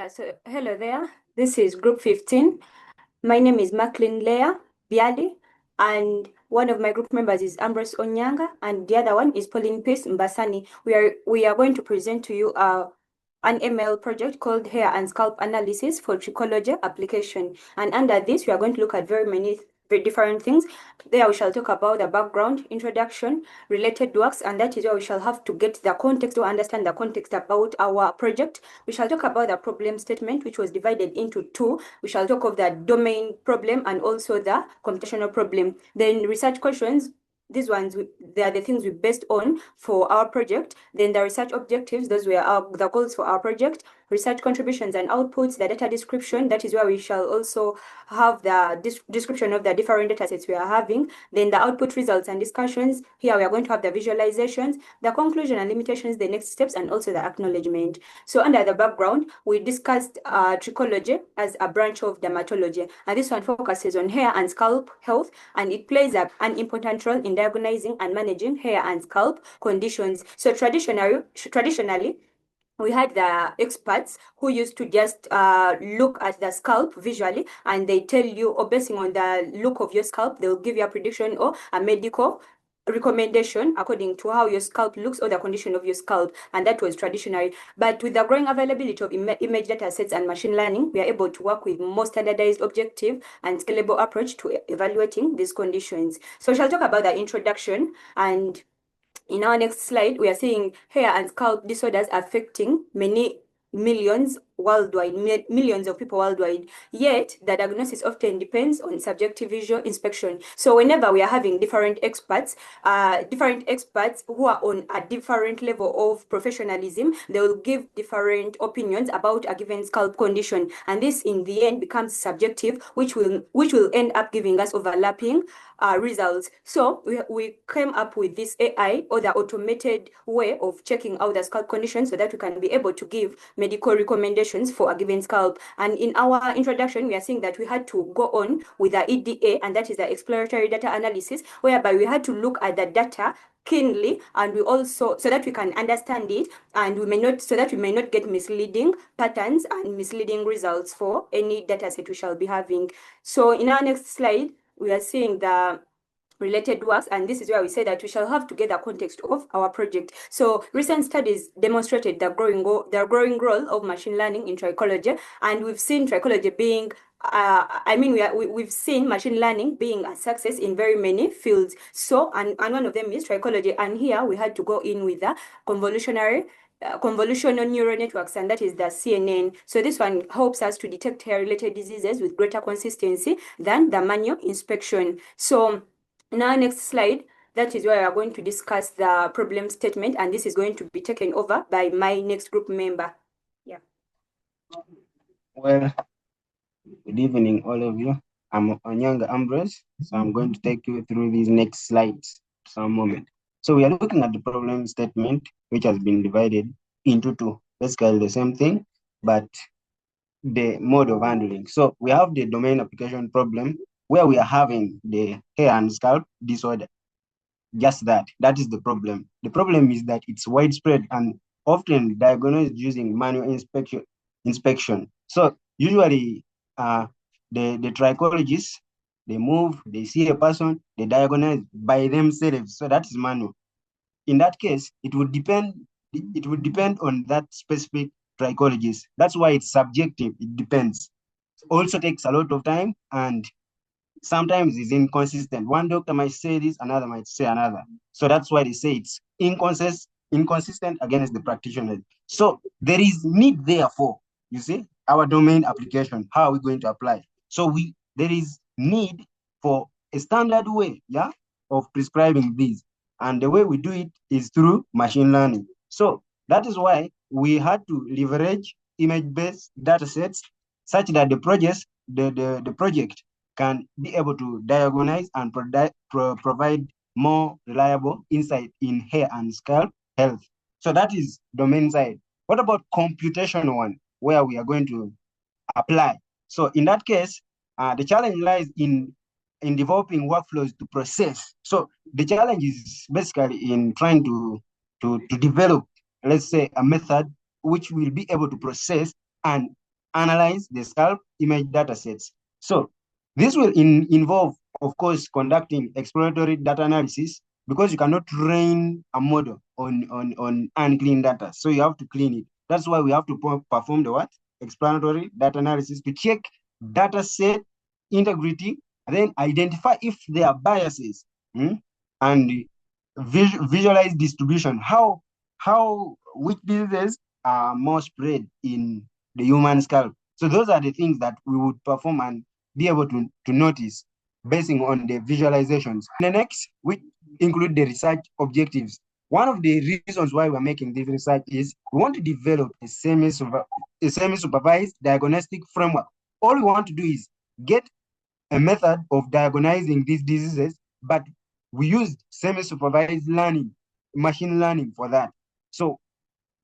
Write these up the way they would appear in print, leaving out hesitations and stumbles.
So hello there. This is group 15. My name is Macklin Leah Biali, and one of my group members is Ambrose Onyanga, and the other one is Pauline Peace Mbasani. We are going to present to you an ML project called Hair and Scalp Analysis for Trichology application. And under this, we are going to look at very different things. There we shall talk about the background, introduction, related works, and that is where we shall have to get the context to understand the context about our project. We shall talk about the problem statement, which was divided into two. We shall talk of the domain problem and also the computational problem. Then research questions. These ones, they are the things we based on for our project. Then the research objectives, those were the goals for our project. Research contributions and outputs, the data description, that is where we shall also have the description of the different data sets we are having. Then the output results and discussions. Here we are going to have the visualizations, the conclusion and limitations, the next steps, and also the acknowledgement. So under the background, we discussed trichology as a branch of dermatology. And this one focuses on hair and scalp health, and it plays an important role in diagnosing and managing hair and scalp conditions. So traditionally, we had the experts who used to just look at the scalp visually, and they tell you, or basing on the look of your scalp, they'll give you a prediction or a medical recommendation according to how your scalp looks or the condition of your scalp, and that was traditional. But with the growing availability of image data sets and machine learning, we are able to work with more standardized, objective, and scalable approach to evaluating these conditions. So we shall talk about the introduction, and in our next slide, we are seeing hair and scalp disorders affecting many millions worldwide, millions of people worldwide. Yet, the diagnosis often depends on subjective visual inspection. So whenever we are having different experts who are on a different level of professionalism, they will give different opinions about a given scalp condition. And this, in the end, becomes subjective, which will end up giving us overlapping results. So we came up with this AI, or the automated way of checking out the scalp condition, so that we can be able to give medical recommendations for a given scalp. And in our introduction, we are seeing that we had to go on with the EDA, and that is the exploratory data analysis, whereby we had to look at the data keenly, and we also, so that we can understand it, and we may not get misleading patterns and misleading results for any data set we shall be having. So in our next slide, we are seeing the related works, and this is where we say that we shall have to get the context of our project. So recent studies demonstrated the growing role of machine learning in trichology, and we've seen trichology being we've seen machine learning being a success in very many fields. So, and one of them is trichology. And here we had to go in with the convolutional neural networks, and that is the CNN. So this one helps us to detect hair-related diseases with greater consistency than the manual inspection. So now, next slide, that is where we are going to discuss the problem statement, and this is going to be taken over by my next group member. Yeah. Well, good evening, all of you. I'm Onyanga Ambrose, so I'm going to take you through these next slides some moment. So we are looking at the problem statement, which has been divided into two, basically the same thing, but the mode of handling. So we have the domain application problem, where we are having the hair and scalp disorder. Just that is the problem. The problem is that it's widespread and often diagnosed using manual inspection. So usually the trichologists, they move, they see a person, they diagnose by themselves. So that is manual. In that case, it would depend on that specific trichologist. That's why it's subjective. It depends. It also takes a lot of time, and sometimes it's inconsistent. One doctor might say this, another might say another. So that's why they say it's inconsistent against the practitioner. So there is need, therefore, you see, our domain application, how are we going to apply? So there is need for a standard way, yeah, of prescribing these. And the way we do it is through machine learning. So that is why we had to leverage image-based data sets such that the project can be able to diagnose and provide more reliable insight in hair and scalp health. So that is domain side. What about computation one, where we are going to apply? So in that case, the challenge lies in developing workflows to process. So the challenge is basically in trying to develop, let's say, a method which will be able to process and analyze the scalp image data sets. So this will involve, of course, conducting exploratory data analysis, because you cannot train a model on unclean data. So you have to clean it. That's why we have to perform the what? Explanatory data analysis to check data set integrity, and then identify if there are biases, and visualize distribution. Which diseases are more spread in the human scalp. So those are the things that we would perform and be able to notice basing on the visualizations. The next, which include the research objectives. One of the reasons why we're making this research is we want to develop a semi-supervised diagnostic framework. All we want to do is get a method of diagnosing these diseases, but we used semi-supervised learning, machine learning for that. So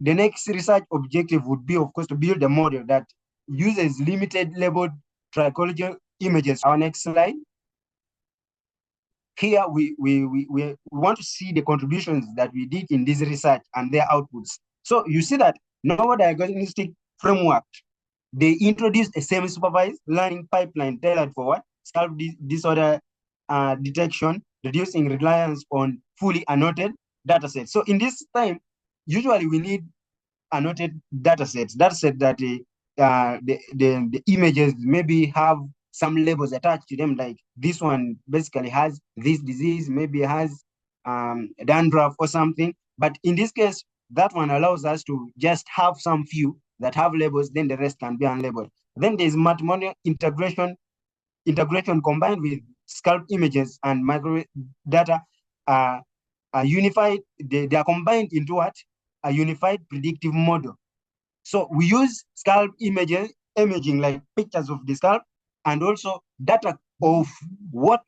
the next research objective would be, of course, to build a model that uses limited labeled trichology images. Our next slide. Here, we want to see the contributions that we did in this research and their outputs. So you see that novel diagnostic framework, they introduced a semi-supervised learning pipeline tailored for what? Scalp disorder detection, reducing reliance on fully annotated data sets. So in this time, usually we need annotated data sets that the images maybe have some labels attached to them, like this one basically has this disease, maybe has dandruff or something. But in this case, that one allows us to just have some few that have labels, then the rest can be unlabeled. Then there's matrimonial integration combined with scalp images and micro data are unified. They are combined into what? A unified predictive model. So we use scalp imaging, like pictures of the scalp, and also data of what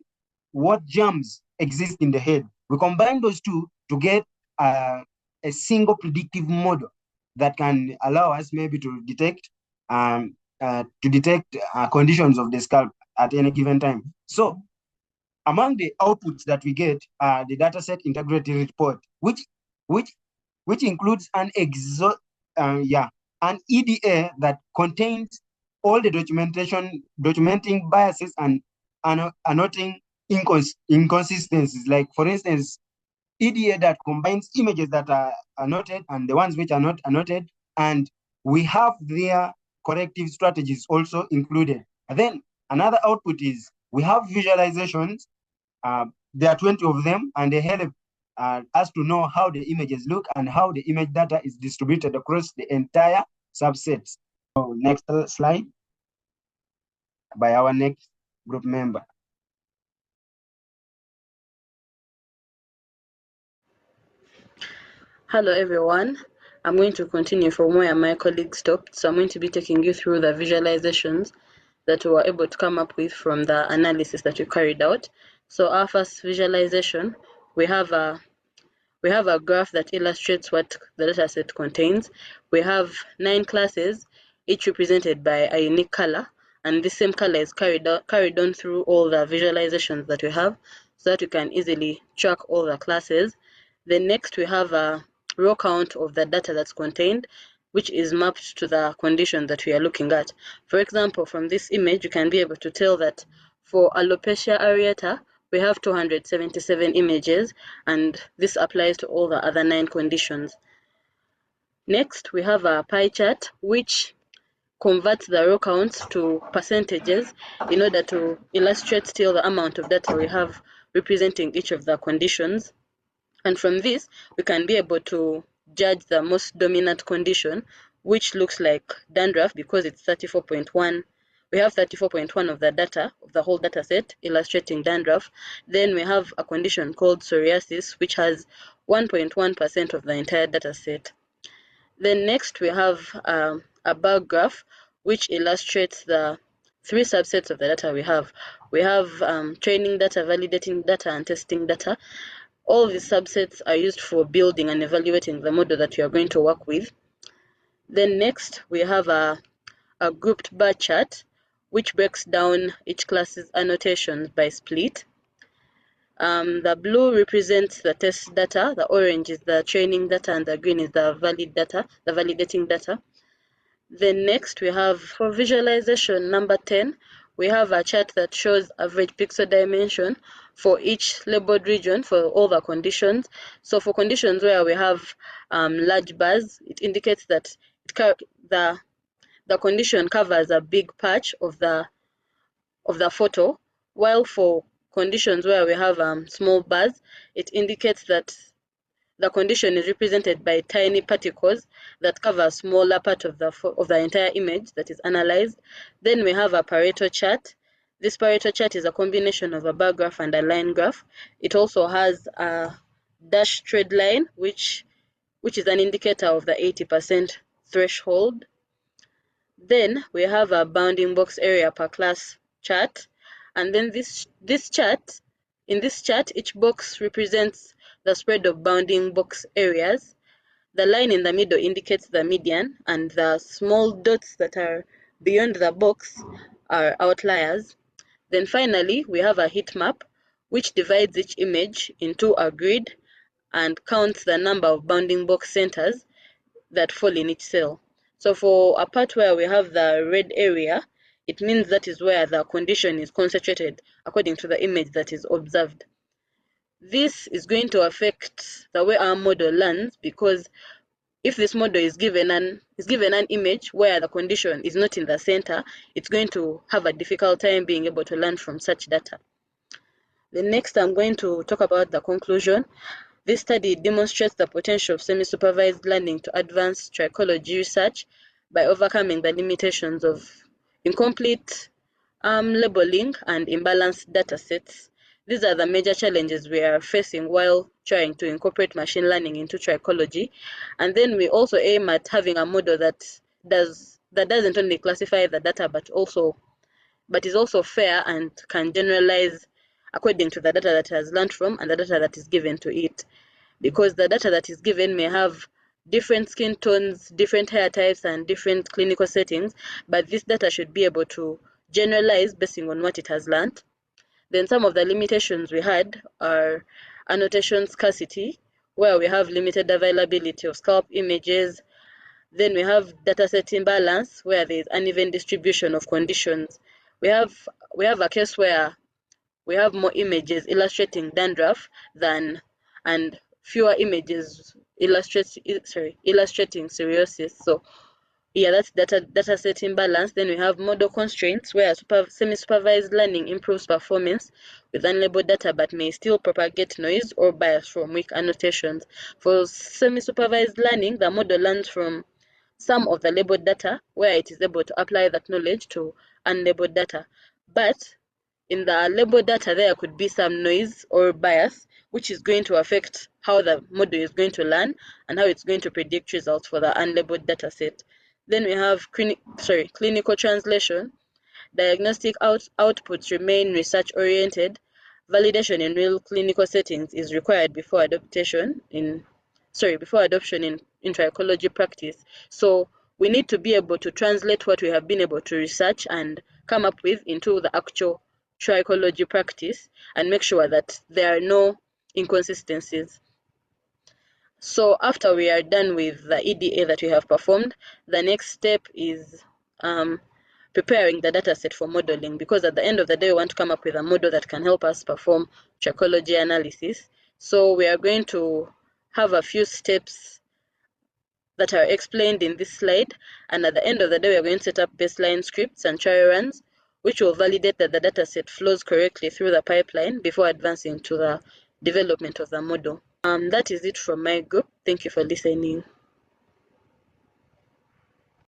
germs exist in the head. We combine those two to get a single predictive model that can allow us maybe to detect conditions of the scalp at any given time. So among the outputs that we get are the dataset integrity report, which includes an EDA that contains all the documenting biases and annotating inconsistencies. Like, for instance, EDA that combines images that are annotated and the ones which are not annotated, and we have their corrective strategies also included. And then another output is we have visualizations. There are 20 of them, and they help us to know how the images look and how the image data is distributed across the entire subsets. So next slide by our next group member. Hello everyone, I'm going to continue from where my colleague stopped. So I'm going to be taking you through the visualizations that we were able to come up with from the analysis that we carried out. So our first visualization, we have a graph that illustrates what the dataset contains. We have 9 classes, each represented by a unique color, and this same color is carried on through all the visualizations that we have, so that we can easily track all the classes. Then next we have a row count of the data that's contained, which is mapped to the condition that we are looking at. For example, from this image, you can be able to tell that for alopecia areata, we have 277 images, and this applies to all the other 9 conditions. Next, we have a pie chart, which converts the row counts to percentages in order to illustrate still the amount of data we have representing each of the conditions. And from this, we can be able to judge the most dominant condition, which looks like dandruff, because it's 34.1. We have 34.1 of the data, of the whole data set, illustrating dandruff. Then we have a condition called psoriasis, which has 1.1% of the entire data set. Then next we have a bar graph, which illustrates the 3 subsets of the data we have. We have training data, validating data, and testing data. All these subsets are used for building and evaluating the model that we are going to work with. Then next, we have a grouped bar chart, which breaks down each class's annotations by split. The blue represents the test data, the orange is the training data, and the green is the valid data, the validating data. Then next we have, for visualization number 10, we have a chart that shows average pixel dimension for each labeled region for all the conditions. So for conditions where we have large bars, it indicates that the condition covers a big patch of the photo, while for conditions where we have small bars, it indicates that the condition is represented by tiny particles that cover a smaller part of the entire image that is analyzed. Then we have a Pareto chart. This Pareto chart is a combination of a bar graph and a line graph. It also has a dashed trend line, which is an indicator of the 80% threshold. Then we have a bounding box area per class chart, and then this chart, each box represents the spread of bounding box areas. The line in the middle indicates the median, and the small dots that are beyond the box are outliers. Then finally, we have a heat map, which divides each image into a grid and counts the number of bounding box centers that fall in each cell. So for a part where we have the red area, it means that is where the condition is concentrated according to the image that is observed. This is going to affect the way our model learns, because if this model is given an image where the condition is not in the center, it's going to have a difficult time being able to learn from such data. Then next, I'm going to talk about the conclusion. This study demonstrates the potential of semi-supervised learning to advance trichology research by overcoming the limitations of incomplete labeling and imbalanced data sets. These are the major challenges we are facing while trying to incorporate machine learning into trichology. And then we also aim at having a model that doesn't only classify the data but is also fair and can generalize according to the data that it has learned from and the data that is given to it. Because the data that is given may have different skin tones, different hair types, and different clinical settings, but this data should be able to generalize based on what it has learned. Then some of the limitations we had are annotation scarcity, where we have limited availability of scalp images. Then we have dataset imbalance, where there is uneven distribution of conditions. We have a case where we have more images illustrating dandruff and fewer images illustrating cirrhosis. So yeah, that's data set imbalance. Then we have model constraints, where semi-supervised learning improves performance with unlabeled data but may still propagate noise or bias from weak annotations. For semi-supervised learning, the model learns from some of the labeled data, where it is able to apply that knowledge to unlabeled data. But in the labeled data, there could be some noise or bias, which is going to affect how the model is going to learn and how it's going to predict results for the unlabeled data set. Then we have clinical translation. Diagnostic outputs remain research-oriented. Validation in real clinical settings is required before adoption in trichology practice. So we need to be able to translate what we have been able to research and come up with into the actual trichology practice and make sure that there are no inconsistencies. So after we are done with the EDA that we have performed, the next step is preparing the dataset for modeling, because at the end of the day, we want to come up with a model that can help us perform trichology analysis. So we are going to have a few steps that are explained in this slide, and at the end of the day, we are going to set up baseline scripts and trial runs, which will validate that the dataset flows correctly through the pipeline before advancing to the development of the model. That is it from my group. Thank you for listening.